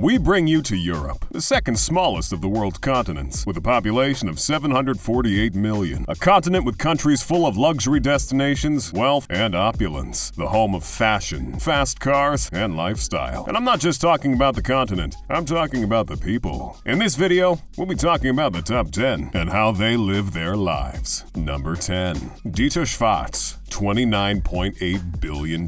We bring you to Europe, the second smallest of the world's continents, with a population of 748 million. A continent with countries full of luxury destinations, wealth, and opulence. The home of fashion, fast cars, and lifestyle. And I'm not just talking about the continent, I'm talking about the people. In this video, we'll be talking about the top 10 and how they live their lives. Number 10. Dieter Schwarz. $29.8 billion.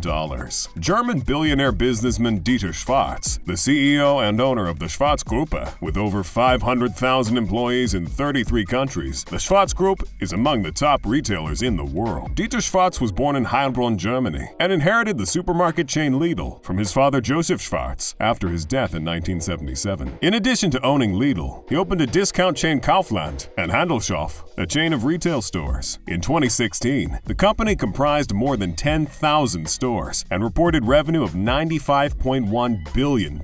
German billionaire businessman Dieter Schwarz, the CEO and owner of the Schwarz Gruppe, with over 500,000 employees in 33 countries. The Schwarz Group is among the top retailers in the world. Dieter Schwarz was born in Heilbronn, Germany, and inherited the supermarket chain Lidl from his father Joseph Schwarz after his death in 1977. In addition to owning Lidl, he opened a discount chain Kaufland and Handelshof, a chain of retail stores. In 2016, the company comprised more than 10,000 stores and reported revenue of $95.1 billion.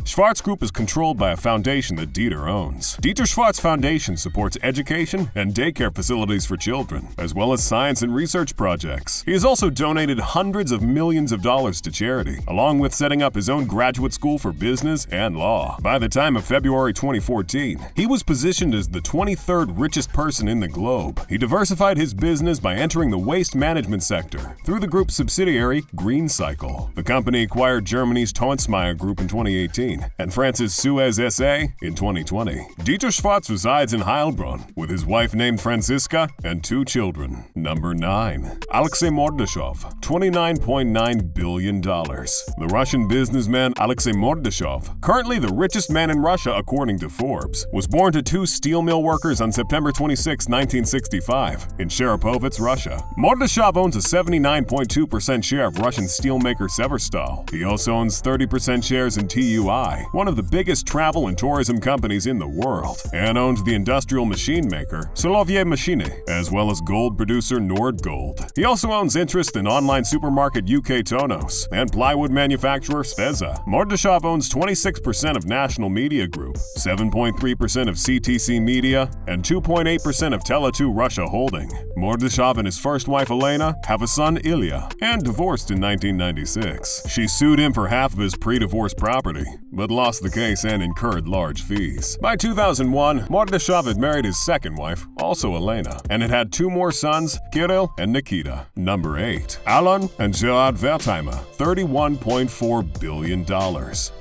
Schwarz Group is controlled by a foundation that Dieter owns. Dieter Schwarz Foundation supports education and daycare facilities for children, as well as science and research projects. He has also donated hundreds of millions of dollars to charity, along with setting up his own graduate school for business and law. By the time of February 2014, he was positioned as the 23rd richest person in the globe. He diversified his business by entering the waste management sector through the group's subsidiary Green Cycle. The company acquired Germany's Tonsmeier Group in 2018 and France's Suez SA in 2020. Dieter Schwarz resides in Heilbronn with his wife named Franziska and 2 children. Number 9. Alexei Mordashov, $29.9 billion. The Russian businessman Alexei Mordashov, currently the richest man in Russia according to Forbes, was born to 2 steel mill workers on September 26, 1965 in Sharapovets, Russia. Mordashov owns a 79.2% share of Russian steelmaker Severstal. He also owns 30% shares in TUI, one of the biggest travel and tourism companies in the world, and owns the industrial machine maker Soloviev Machine, as well as gold producer Nordgold. He also owns interest in online supermarket UK Tonos and plywood manufacturer Sveza. Mordashov owns 26% of National Media Group, 7.3% of CTC Media, and 2.8% of Tele2 Russia Holding. Mordashov and his first wife Elena have a son Ilya, and divorced in 1996. She sued him for half of his pre-divorce property, but lost the case and incurred large fees. By 2001, Mordashov had married his second wife, also Elena, and had 2 more sons, Kirill and Nikita. Number 8. Alain and Gerard Wertheimer, $31.4 billion.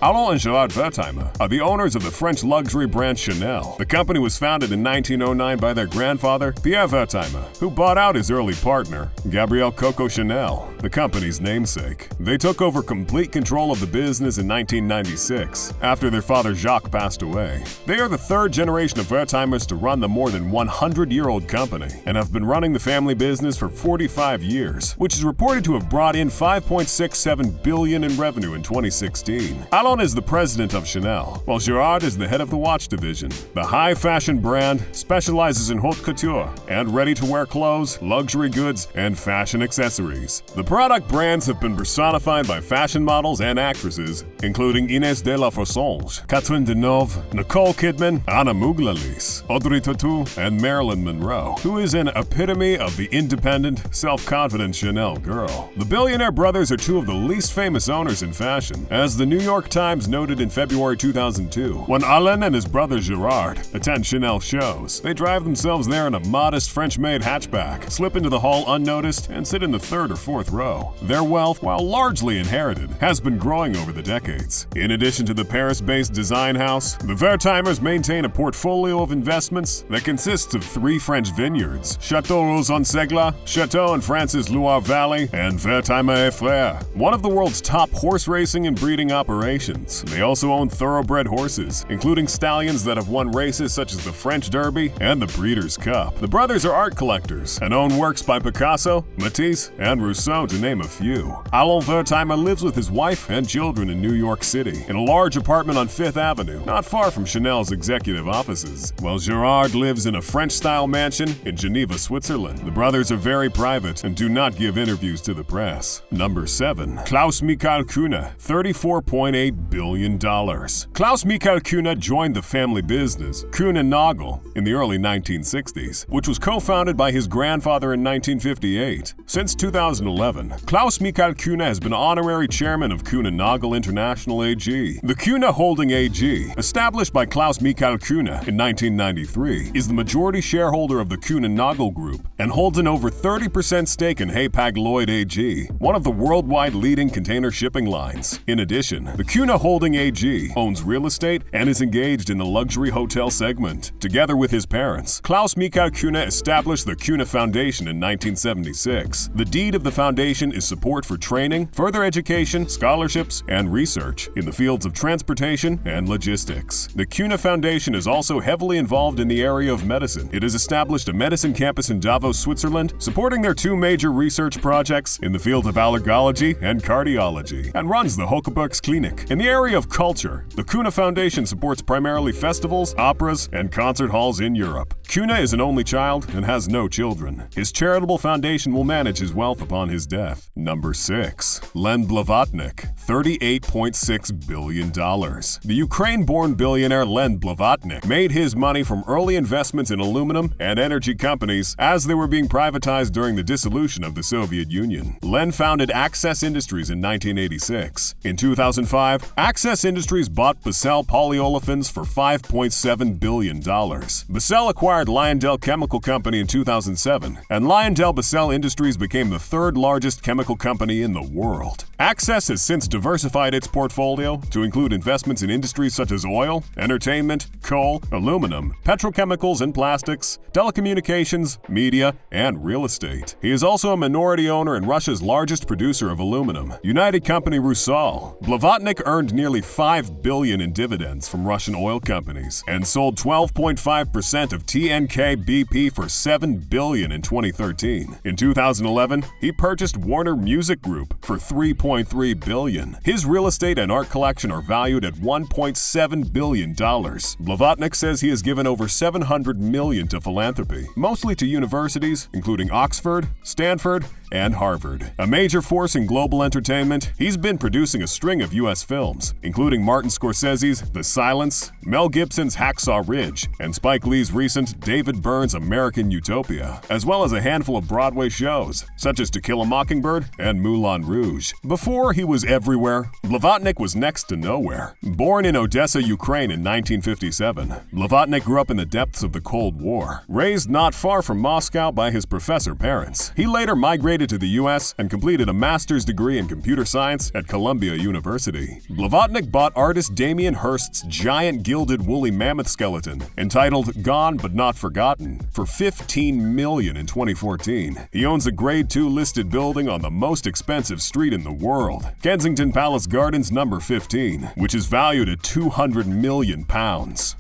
Alain and Gerard Wertheimer are the owners of the French luxury brand Chanel. The company was founded in 1909 by their grandfather, Pierre Wertheimer, who bought out his early partner, Gabrielle Coco Chanel, the company's namesake. They took over complete control of the business in 1996, after their father Jacques passed away. They are the 3rd generation of Wertheimers to run the more than 100-year-old company, and have been running the family business for 45 years, which is reported to have brought in $5.67 billion in revenue in 2016. Alain is the president of Chanel, while Gerard is the head of the watch division. The high-fashion brand specializes in haute couture and ready-to-wear clothes, luxury goods, and fashion accessories. The product brands have been personified by fashion models and actresses, including Inès de la Forsange, Catherine Deneuve, Nicole Kidman, Anna Muglalis, Audrey Tautou, and Marilyn Monroe, who is an epitome of the independent, self-confident Chanel girl. The billionaire brothers are 2 of the least famous owners in fashion, as the New York Times noted in February 2002. When Alain and his brother Gerard attend Chanel shows, they drive themselves there in a modest French-made hatchback, slip into the hall unnoticed, and sit in the 3rd or 4th row. Their wealth, while largely inherited, has been growing over the decades. In addition to the Paris-based design house, the Wertheimers maintain a portfolio of investments that consists of 3 French vineyards, Château Rozon-Segla, Château in France's Loire Valley, and Wertheimer et Frères, one of the world's top horse racing and breeding operations. They also own thoroughbred horses, including stallions that have won races such as the French Derby and the Breeders' Cup. The brothers are art collectors and own works by Picasso, Matisse, and Rousseau, to name a few. Alain Wertheimer lives with his wife and children in New York City, in a large apartment on 5th Avenue, not far from Chanel's executive offices, while Gerard lives in a French-style mansion in Geneva, Switzerland. The brothers are very private and do not give interviews to the press. Number 7. Klaus-Michael Kühne, $34.8 billion. Klaus-Michael Kühne joined the family business, Kühne Nagel, in the early 1960s, which was co-founded by his grandfather in 1958. Since 2011, Klaus-Michael Kühne has been honorary chairman of Kühne Nagel International International AG. The Kühne Holding AG, established by Klaus Michael Kühne in 1993, is the majority shareholder of the Kühne-Nagel Group and holds an over 30% stake in Hapag-Lloyd AG, one of the worldwide leading container shipping lines. In addition, the Kühne Holding AG owns real estate and is engaged in the luxury hotel segment. Together with his parents, Klaus Michael Kühne established the Kühne Foundation in 1976. The deed of the foundation is support for training, further education, scholarships, and research in the fields of transportation and logistics. The Kühne Foundation is also heavily involved in the area of medicine. It has established a medicine campus in Davos, Switzerland, supporting their two major research projects in the field of allergology and cardiology, and runs the Hochgebirgs Klinik. In the area of culture, the Kühne Foundation supports primarily festivals, operas, and concert halls in Europe. Kühne is an only child and has no children. His charitable foundation will manage his wealth upon his death. Number 6. Len Blavatnik, $38.6 billion. The Ukraine-born billionaire Len Blavatnik made his money from early investments in aluminum and energy companies as they were being privatized during the dissolution of the Soviet Union. Len founded Access Industries in 1986. In 2005, Access Industries bought Basell Polyolefins for $5.7 billion. Basell acquired Lyondell Chemical Company in 2007, and Lyondell-Basell Industries became the third largest chemical company in the world. Access has since diversified its portfolio to include investments in industries such as oil, entertainment, coal, aluminum, petrochemicals and plastics, telecommunications, media, and real estate. He is also a minority owner in Russia's largest producer of aluminum, United Company Rusal. Blavatnik earned nearly $5 billion in dividends from Russian oil companies and sold 12.5% of TNK BP for $7 billion in 2013. In 2011, he purchased Warner Music Group for $3.3 billion. His real estate and art collection are valued at $1.7 billion. Blavatnik says he has given over $700 million to philanthropy, mostly to universities, including Oxford, Stanford, and Harvard. A major force in global entertainment, he's been producing a string of U.S. films, including Martin Scorsese's The Silence, Mel Gibson's Hacksaw Ridge, and Spike Lee's recent David Byrne's American Utopia, as well as a handful of Broadway shows, such as To Kill a Mockingbird and Moulin Rouge. Before he was everywhere, Blavatnik was next to nowhere. Born in Odessa, Ukraine in 1957, Blavatnik grew up in the depths of the Cold War. Raised not far from Moscow by his professor parents, he later migrated to the U.S. and completed a master's degree in computer science at Columbia University. Blavatnik bought artist Damien Hirst's giant gilded woolly mammoth skeleton, entitled Gone But Not Forgotten, for $15 million in 2014. He owns a Grade 2 listed building on the most expensive street in the world, Kensington Palace Gardens number 15, which is valued at £200 million.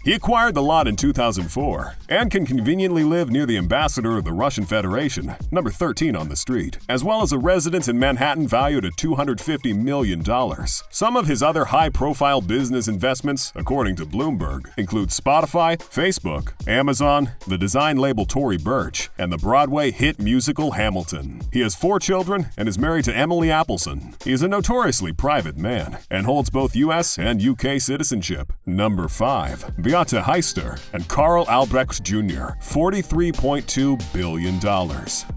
He acquired the lot in 2004 and can conveniently live near the ambassador of the Russian Federation, number 13 on the street, as well as a residence in Manhattan valued at $250 million. Some of his other high-profile business investments, according to Bloomberg, include Spotify, Facebook, Amazon, the design label Tory Burch, and the Broadway hit musical Hamilton. He has 4 children and is married to Emily Appleson. He is a notoriously private man and holds both U.S. and U.K. citizenship. Number 5. Beate Heister and Carl Albrecht Jr., $43.2 billion.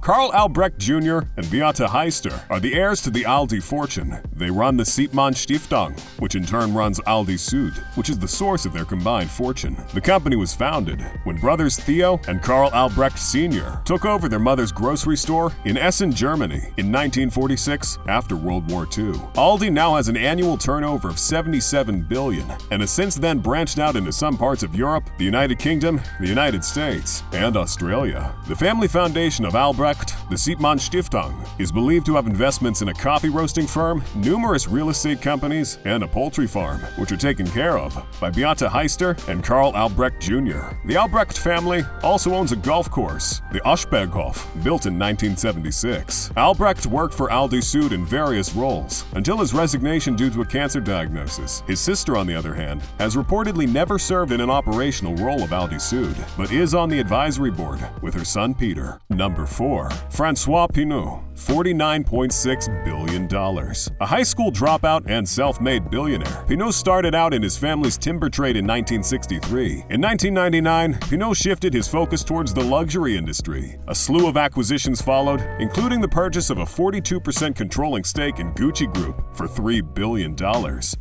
Carl Albrecht Jr. and Beate Heister are the heirs to the Aldi fortune. They run the Siepmann Stiftung, which in turn runs Aldi Süd, which is the source of their combined fortune. The company was founded when brothers Theo and Carl Albrecht Sr. took over their mother's grocery store in Essen, Germany in 1946 after World War II. Aldi now has an annual turnover of $77 billion and has since then branched out into some parts of Europe, the United Kingdom, the United States, and Australia. The family foundation of Albrecht, the Siepmann Stiftung, is believed to have investments in a coffee roasting firm, numerous real estate companies, and a poultry farm, which are taken care of by Beate Heister and Carl Albrecht Jr. The Albrecht family also owns a golf course, the Oschberghof, built in 1976. Albrecht worked for Aldi Süd in various roles until his resignation due to a cancer diagnosis. His sister, on the other hand, has reportedly never served in an operational role of Aldi Süd, but is on the advisory board with her son Peter. Number 4. Francois Pinault Pinot, $49.6 billion. A high school dropout and self-made billionaire, Pinot started out in his family's timber trade in 1963. In 1999, Pinot shifted his focus towards the luxury industry. A slew of acquisitions followed, including the purchase of a 42% controlling stake in Gucci Group for $3 billion.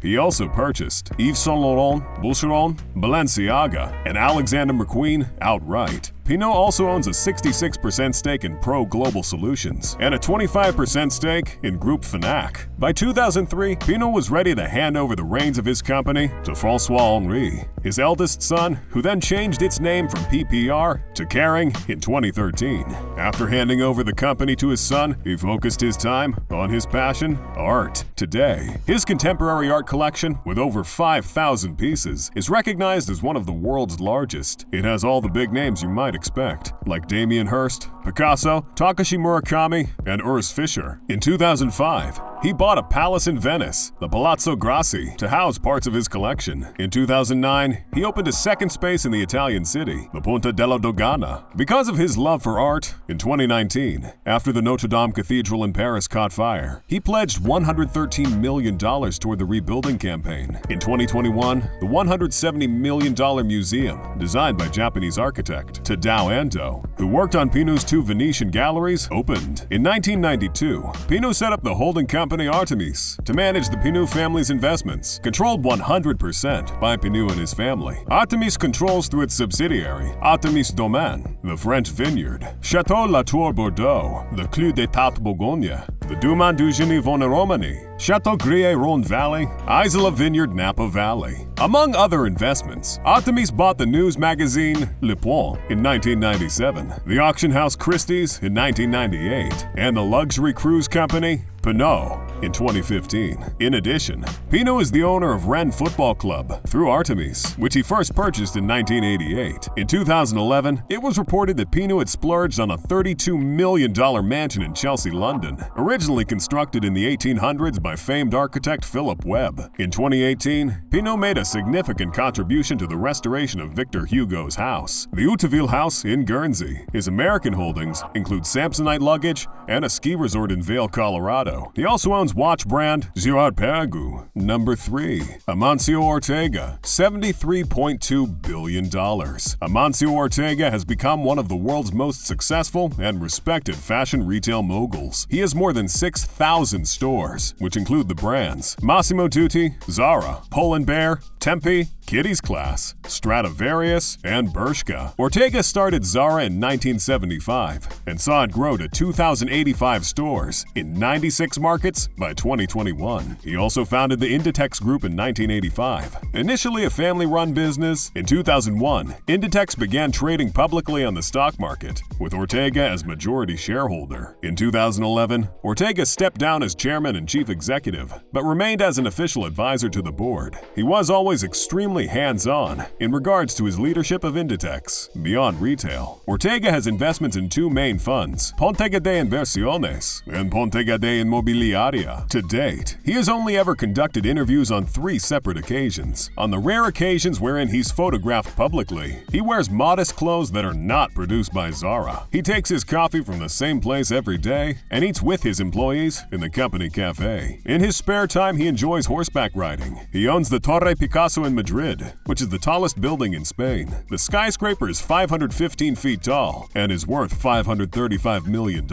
He also purchased Yves Saint Laurent, Boucheron, Balenciaga, and Alexander McQueen outright. Pinot also owns a 66% stake in Pro Global Solutions and a 25% stake in Groupe Fnac. By 2003, Pinot was ready to hand over the reins of his company to François-Henri, his eldest son, who then changed its name from PPR to Kering in 2013. After handing over the company to his son, he focused his time on his passion, art. Today, his contemporary art collection, with over 5,000 pieces, is recognized as one of the world's largest. It has all the big names you might expect, like Damien Hirst, Picasso, Takashi Murakami, and Urs Fischer. In 2005, he bought a palace in Venice, the Palazzo Grassi, to house parts of his collection. In 2009, he opened a second space in the Italian city, the Punta della Dogana. Because of his love for art, in 2019, after the Notre Dame Cathedral in Paris caught fire, he pledged $113 million toward the rebuilding campaign. In 2021, the $170 million museum, designed by Japanese architect Tadao Ando, who worked on Pinot's two Venetian galleries, opened. In 1992, Pinot set up the holding company Artemis to manage the Pinot family's investments, controlled 100% by Pinot and his family. Artemis controls through its subsidiary, Artemis Domaine, the French Vineyard, Château Latour Bordeaux, the Clos des Tartes Bourgogne, the Domaine du Génie Romani, Château Grillé Rhône Valley, Isola Vineyard Napa Valley. Among other investments, Artemis bought the news magazine Le Point in 1997, the auction house Christie's in 1998, and the luxury cruise company Pinot in 2015. In addition, Pinot is the owner of Rennes Football Club through Artemis, which he first purchased in 1988. In 2011, it was reported that Pinot had splurged on a $32 million mansion in Chelsea, London, originally constructed in the 1800s by famed architect Philip Webb. In 2018, Pinot made a significant contribution to the restoration of Victor Hugo's house, the Hauteville House in Guernsey. His American holdings include Samsonite luggage and a ski resort in Vail, Colorado. He also owns watch brand Girard-Perregaux. Number 3. Amancio Ortega, $73.2 billion. Amancio Ortega has become one of the world's most successful and respected fashion retail moguls. He has more than 6,000 stores, which include the brands Massimo Dutti, Zara, Pull & Bear, Tempe, Kitty's Class, Stradivarius, and Bershka. Ortega started Zara in 1975 and saw it grow to 2,085 stores in 96 markets by 2021. He also founded the Inditex Group in 1985. Initially a family-run business, in 2001, Inditex began trading publicly on the stock market, with Ortega as majority shareholder. In 2011, Ortega stepped down as chairman and chief executive, but remained as an official advisor to the board. He was always extremely hands-on in regards to his leadership of Inditex. Beyond retail, Ortega has investments in two main funds, Pontega de Inversiones and Pontega de Inmobiliaria. To date, he has only ever conducted interviews on 3 separate occasions. On the rare occasions wherein he's photographed publicly, he wears modest clothes that are not produced by Zara. He takes his coffee from the same place every day and eats with his employees in the company cafe. In his spare time, he enjoys horseback riding. He owns the Torre Picasso in Madrid, which is the tallest building in Spain. The skyscraper is 515 feet tall and is worth $535 million.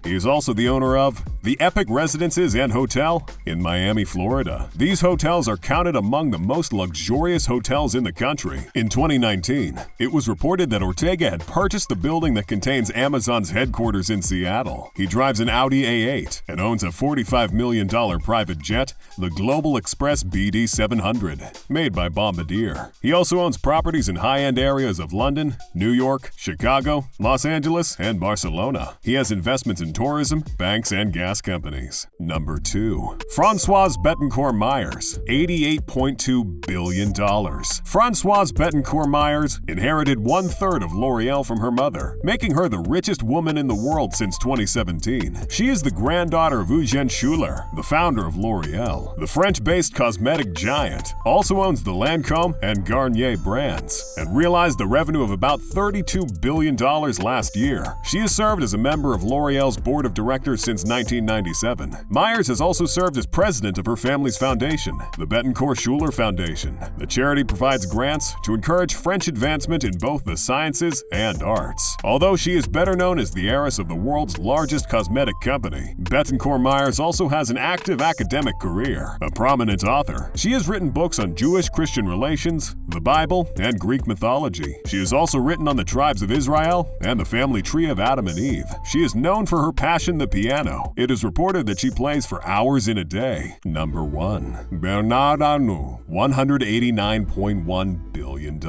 He is also the owner of the Epic Residences and Hotel in Miami, Florida. These hotels are counted among the most luxurious hotels in the country. In 2019, it was reported that Ortega had purchased the building that contains Amazon's headquarters in Seattle. He drives an Audi A8 and owns a $45 million private jet, the Global Express BD 700, made by Bombardier. He also owns properties in high-end areas of London, New York, Chicago, Los Angeles, and Barcelona. He has investments in tourism, banks, and gas companies. Number 2. Françoise Bettencourt-Meyers, $88.2 billion. Françoise Bettencourt-Meyers inherited 1/3 of L'Oreal from her mother, making her the richest woman in the world since 2017. She is the granddaughter of Eugène Schuller, the founder of L'Oreal. The French-based cosmetic giant also owns the land Lancome and Garnier brands, and realized a revenue of about $32 billion last year. She has served as a member of L'Oreal's board of directors since 1997. Myers has also served as president of her family's foundation, the Bettencourt-Schuller Foundation. The charity provides grants to encourage French advancement in both the sciences and arts. Although she is better known as the heiress of the world's largest cosmetic company, Bettencourt-Myers also has an active academic career. A prominent author, she has written books on Jewish-Christian relations, the Bible, and Greek mythology. She has also written on the tribes of Israel and the family tree of Adam and Eve. She is known for her passion, the piano. It is reported that she plays for hours in a day. Number 1. Bernard Arnault, $189.1 billion.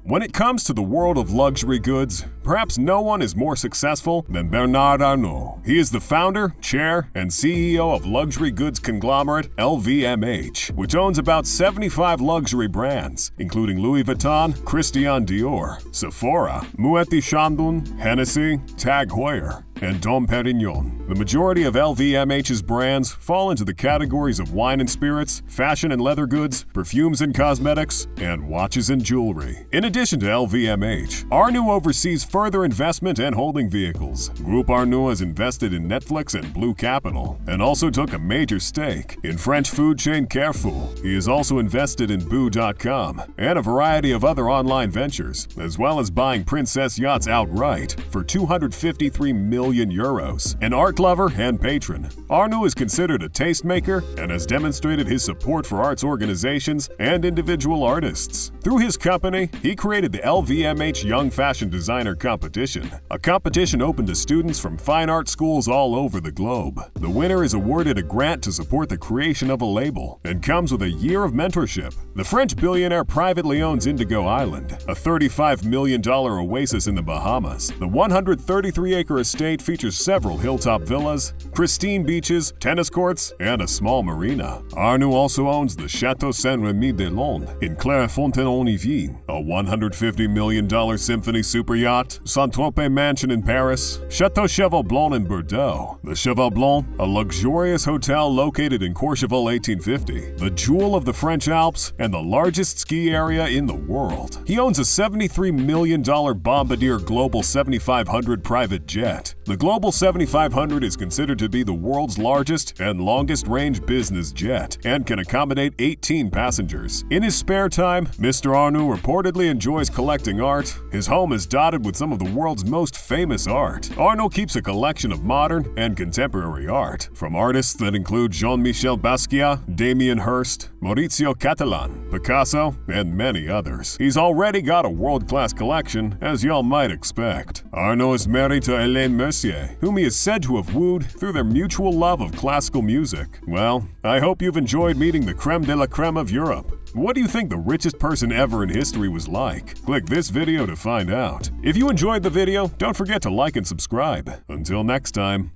When it comes to the world of luxury goods, perhaps no one is more successful than Bernard Arnault. He is the founder, chair, and CEO of luxury goods conglomerate LVMH, which owns about 75 luxury brands, including Louis Vuitton, Christian Dior, Sephora, Moet Chandon, Hennessy, Tag Heuer, and Dom Perignon. The majority of LVMH's brands fall into the categories of wine and spirits, fashion and leather goods, perfumes and cosmetics, and watches and jewelry. In addition to LVMH, Arnault oversees further investment and holding vehicles. Groupe Arnault has invested in Netflix and Blue Capital, and also took a major stake in French food chain Carrefour. He has also invested in Boo.com and a variety of other online ventures, as well as buying Princess yachts outright for €253 million. An art lover and patron, Arnault is considered a tastemaker and has demonstrated his support for arts organizations and individual artists. Through his company, he created the LVMH Young Fashion Designer Competition, a competition open to students from fine art schools all over the globe. The winner is awarded a grant to support the creation of a label and comes with a year of mentorship. The French billionaire privately owns Indigo Island, a $35 million oasis in the Bahamas. The 133-acre estate features several hilltop villas, pristine beaches, tennis courts, and a small marina. Arnault also owns the Château Saint-Rémy-des-Landes in Clairefontaine-en-Yvelines, a $150 million symphony super yacht, Saint-Tropez mansion in Paris, Château Cheval Blanc in Bordeaux, the Cheval Blanc, a luxurious hotel located in Courchevel 1850, the jewel of the French Alps, and the largest ski area in the world. He owns a $73 million Bombardier Global 7500 private jet. The Global 7500 is considered to be the world's largest and longest-range business jet and can accommodate 18 passengers. In his spare time, Mr. Arnault reportedly enjoys collecting art. His home is dotted with some of the world's most famous art. Arnault keeps a collection of modern and contemporary art, from artists that include Jean-Michel Basquiat, Damien Hirst, Maurizio Cattelan, Picasso, and many others. He's already got a world-class collection, as y'all might expect. Arnault is married to Hélène Mercier, whom he is said to have wooed through their mutual love of classical music. Well, I hope you've enjoyed meeting the creme de la creme of Europe. What do you think the richest person ever in history was like? Click this video to find out. If you enjoyed the video, don't forget to like and subscribe. Until next time.